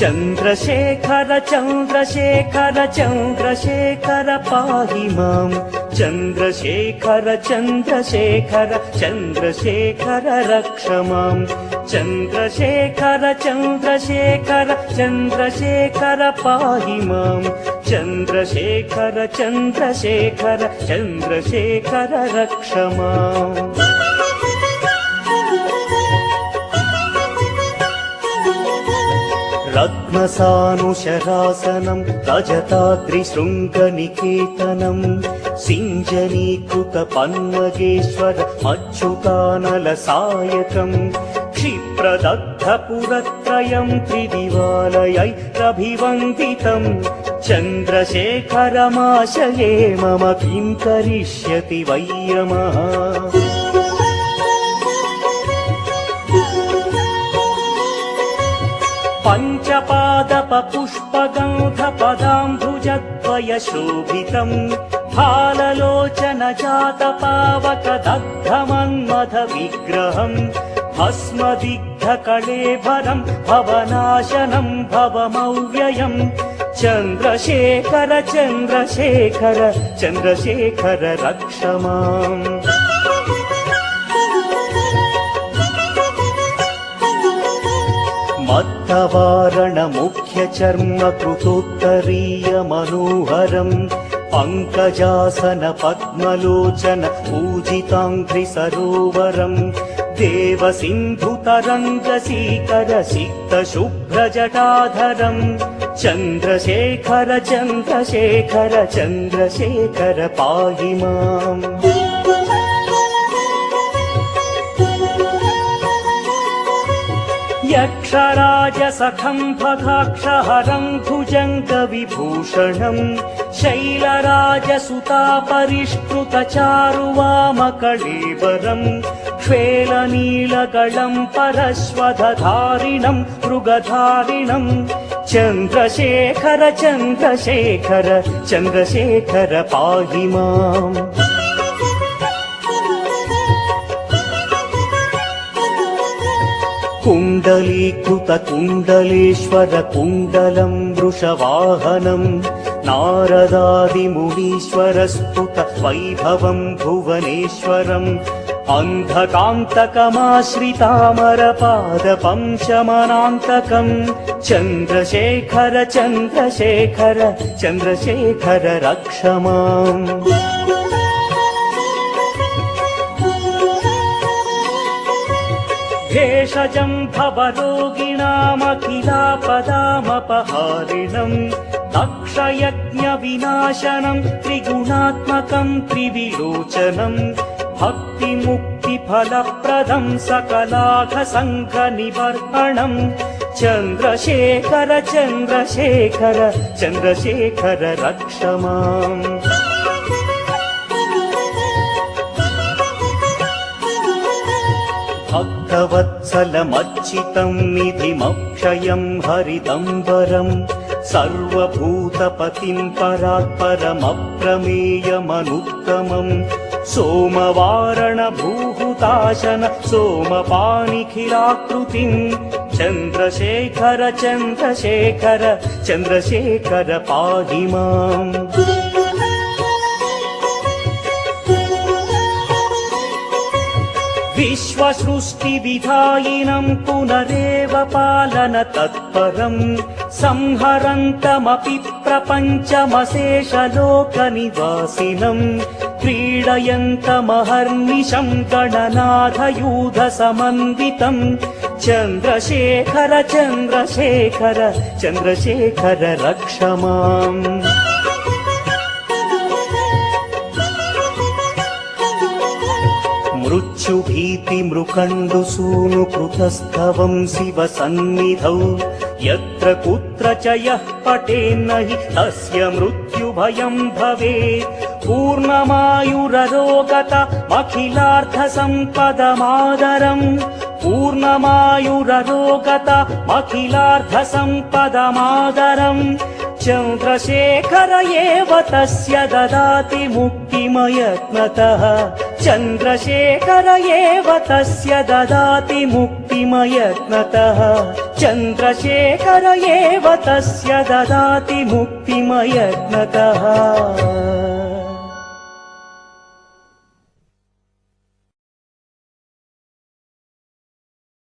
चन्द्रशेखर चन्द्रशेखर चन्द्रशेखर पाहि माम् चन्द्रशेखर चन्द्रशेखर चन्द्रशेखर रक्ष माम् चन्द्रशेखर चन्द्रशेखर चन्द्रशेखर पाहि माम् चन्द्रशेखर चन्द्रशेखर चन्द्रशेखर रक्ष माम् रत्नसानुशरासनम् रजताद्रिशृङ्गनिकेतनम् सिञ्जनीकृतपन्नगेश्वर अच्युतानलसायकम् क्षिप्रदग्धपुरत्रयम् त्रिदिवालयैरभिवन्दितम् चन्द्रशेखरमाशये मम किं करिष्यति वै यमः पञ्चपादपपुष्पगन्धपदाम्बुजद्वयशोभितम् फाललोचनजातपावकदग्धमन्मथविग्रहम् भस्मदिग्धकळेबरम् भवनाशनम् भवमव्ययम् चन्द्रशेखर चन्द्रशेखर चन्द्रशेखर रक्ष माम् मत्तवारणमुख्यचर्म कृतोत्तरीय मनोहरम् पङ्कजासन पद्मलोचन पूजिताङ्घ्रि सरोवरम् देवसिन्धुतरङ्गसीकर सिक्तशुभ्रजटाधरम् चन्द्रशेखर चन्द्रशेखर चन्द्रशेखर पाहि माम् यक्षराजसखम् भगाक्षहरम् भुजङ्गविभूषणम् शैलराजसुतापरिष्कृतचारुवामकळेबरम् श्वेलनीलगळम् परश्वधधारिणम् मृगधारिणम् चन्द्रशेखर चन्द्रशेखर चन्द्रशेखर पाहि माम् कुण्डलीकृतकुण्डलेश्वर कुण्डलम् वृषवाहनम् नारदादिमुनीश्वरस्तुत वैभवम् भुवनेश्वरम् अन्धकान्तकमाश्रितामरपादपं शमनान्तकम् चन्द्रशेखर चन्द्रशेखर चन्द्रशेखर रक्ष माम् भेषजम् भवरोगिणामखिलापदामपहारिणम् दक्षयज्ञविनाशनम् त्रिगुणात्मकम् त्रिविलोचनम् भक्तिमुक्तिफलप्रदम् सकलाघसङ्घनिवर्तणम् चन्द्रशेखर चन्द्रशेखर चन्द्रशेखर रक्ष माम् भक्तवत्सलमच्चितम् निधिमक्षयम् हरिदम्बरम् सर्वभूतपतिम् परात्परमप्रमेयमनुत्तमम् सोमवारणभूहुताशन सोमपानिखिलाकृतिम् चन्द्रशेखर चन्द्रशेखर चन्द्रशेखर पाहि माम् विश्वसृष्टिविधायिनम् पुनरेव पालन तत्परम् संहरन्तमपि प्रपञ्चमशेषलोकनिवासिनम् क्रीडयन्तमहर्निशम् गणनाथयूधसमन्वितम् चन्द्रशेखर चन्द्रशेखर चन्द्रशेखर रक्ष माम् मृत्युभीतिमृकण्डुसूनुकृतस्तवम् शिव सन्निधौ यत्र कुत्र च यः पठेन्न हि तस्य मृत्युभयम् भवेत् पूर्णमायुररोगतमखिलार्थसम्पदमादरम् पूर्णमायुररोगतमखिलार्थसम्पदमादरम् चन्द्रशेखर एव तस्य ददाति मुक्तिमयत्नतः चन्द्रशेखर एव तस्य ददाति मुक्तिमयत्नतः चन्द्रशेखर एव तस्य ददाति मुक्तिमयत्नतः